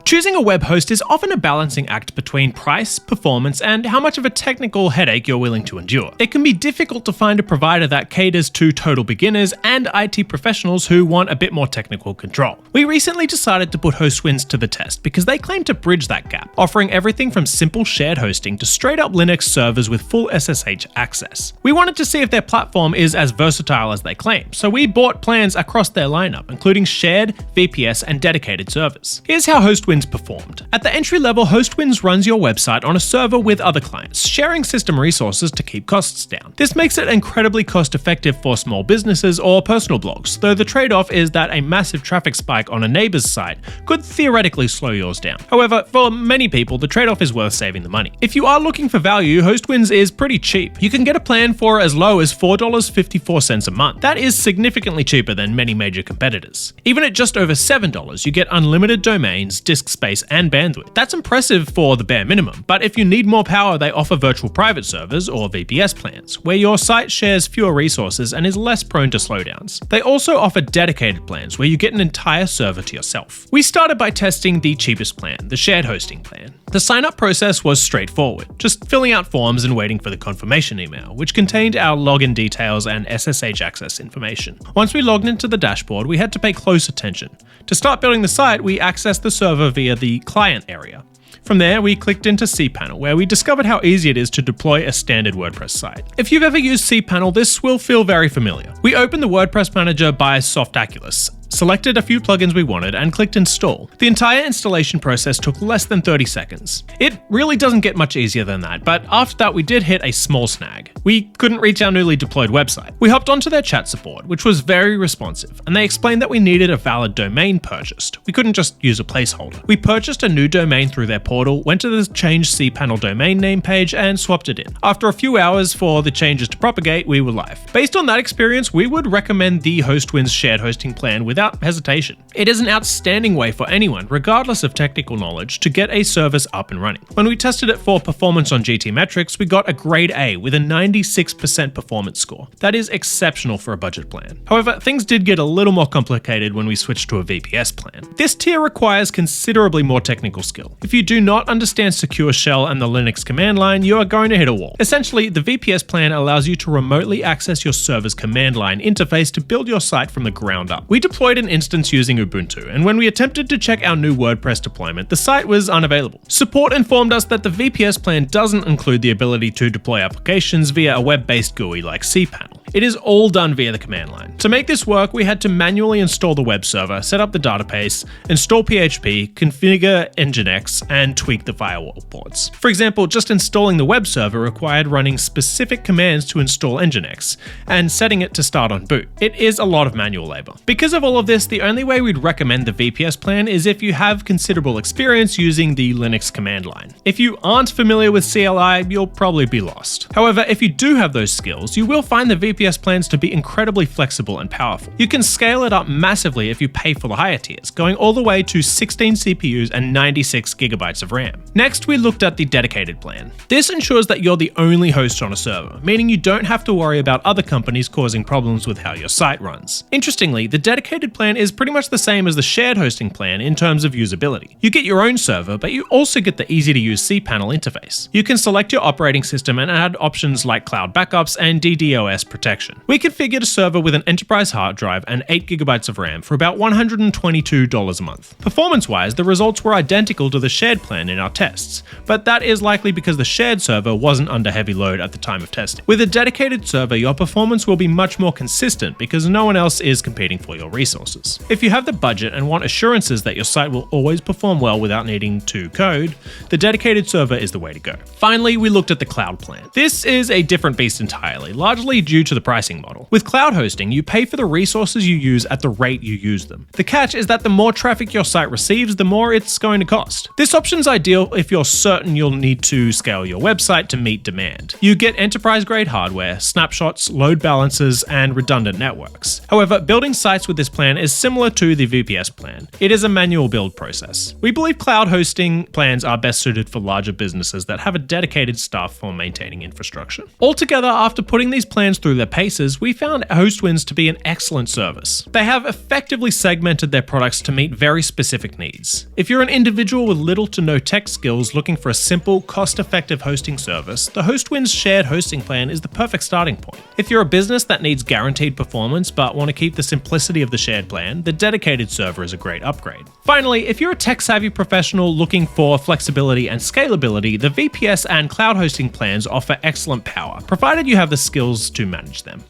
Choosing a web host is often a balancing act between price, performance, and how much of a technical headache you're willing to endure. It can be difficult to find a provider that caters to total beginners and IT professionals who want a bit more technical control. We recently decided to put Hostwinds to the test because they claim to bridge that gap, offering everything from simple shared hosting to straight up Linux servers with full SSH access. We wanted to see if their platform is as versatile as they claim, so we bought plans across their lineup, including shared, VPS, and dedicated servers. Here's how Hostwinds performed. At the entry level, Hostwinds runs your website on a server with other clients, sharing system resources to keep costs down. This makes it incredibly cost effective for small businesses or personal blogs, though the trade-off is that a massive traffic spike on a neighbor's site could theoretically slow yours down. However, for many people, the trade-off is worth saving the money. If you are looking for value, Hostwinds is pretty cheap. You can get a plan for as low as $4.54 a month. That is significantly cheaper than many major competitors. Even at just over $7, you get unlimited domains, disk space, and bandwidth. That's impressive for the bare minimum, but if you need more power, they offer virtual private servers or VPS plans, where your site shares fewer resources and is less prone to slowdowns. They also offer dedicated plans where you get an entire server to yourself. We started by testing the cheapest plan, the shared hosting plan. The sign-up process was straightforward, just filling out forms and waiting for the confirmation email, which contained our login details and SSH access information. Once we logged into the dashboard, we had to pay close attention. To start building the site, we accessed the server via the client area. From there, we clicked into cPanel, where we discovered how easy it is to deploy a standard WordPress site. If you've ever used cPanel, this will feel very familiar. We opened the WordPress manager by Softaculous, selected a few plugins we wanted, and clicked install. The entire installation process took less than 30 seconds. It really doesn't get much easier than that, but after that we did hit a small snag. We couldn't reach our newly deployed website. We hopped onto their chat support, which was very responsive, and they explained that we needed a valid domain purchased. We couldn't just use a placeholder. We purchased a new domain through their portal, went to the Change cPanel domain name page, and swapped it in. After a few hours for the changes to propagate, we were live. Based on that experience, we would recommend the Hostwinds shared hosting plan without hesitation. It is an outstanding way for anyone, regardless of technical knowledge, to get a service up and running. When we tested it for performance on GTmetrix, we got a grade A with a 96% performance score. That is exceptional for a budget plan. However, things did get a little more complicated when we switched to a VPS plan. This tier requires considerably more technical skill. If you do not understand Secure Shell and the Linux command line, you are going to hit a wall. Essentially, the VPS plan allows you to remotely access your server's command line interface to build your site from the ground up. We deployed an instance using Ubuntu, and when we attempted to check our new WordPress deployment, the site was unavailable. Support informed us that the VPS plan doesn't include the ability to deploy applications via a web-based GUI like cPanel. It is all done via the command line. To make this work, we had to manually install the web server, set up the database, install PHP, configure Nginx, and tweak the firewall ports. For example, just installing the web server required running specific commands to install Nginx, and setting it to start on boot. It is a lot of manual labor. Because of all of this, the only way we'd recommend the VPS plan is if you have considerable experience using the Linux command line. If you aren't familiar with CLI, you'll probably be lost. However, if you do have those skills, you will find the VPS plans to be incredibly flexible and powerful. You can scale it up massively if you pay for the higher tiers, going all the way to 16 CPUs and 96 gigabytes of RAM. Next, we looked at the dedicated plan. This ensures that you're the only host on a server, meaning you don't have to worry about other companies causing problems with how your site runs. Interestingly, the dedicated plan is pretty much the same as the shared hosting plan in terms of usability. You get your own server, but you also get the easy-to-use cPanel interface. You can select your operating system and add options like cloud backups and DDoS protection. We configured a server with an enterprise hard drive and 8 gigabytes of RAM for about $122 a month. Performance-wise, the results were identical to the shared plan in our tests, but that is likely because the shared server wasn't under heavy load at the time of testing. With a dedicated server, your performance will be much more consistent because no one else is competing for your resources. If you have the budget and want assurances that your site will always perform well without needing to code, the dedicated server is the way to go. Finally, we looked at the cloud plan. This is a different beast entirely, largely due to the pricing model. With cloud hosting, you pay for the resources you use at the rate you use them. The catch is that the more traffic your site receives, the more it's going to cost. This option's ideal if you're certain you'll need to scale your website to meet demand. You get enterprise-grade hardware, snapshots, load balancers, and redundant networks. However, building sites with this plan is similar to the VPS plan. It is a manual build process. We believe cloud hosting plans are best suited for larger businesses that have a dedicated staff for maintaining infrastructure. Altogether, after putting these plans through their their paces, we found Hostwinds to be an excellent service. They have effectively segmented their products to meet very specific needs. If you're an individual with little to no tech skills looking for a simple, cost-effective hosting service, the Hostwinds shared hosting plan is the perfect starting point. If you're a business that needs guaranteed performance but want to keep the simplicity of the shared plan, the dedicated server is a great upgrade. Finally, if you're a tech-savvy professional looking for flexibility and scalability, the VPS and cloud hosting plans offer excellent power, provided you have the skills to manage them.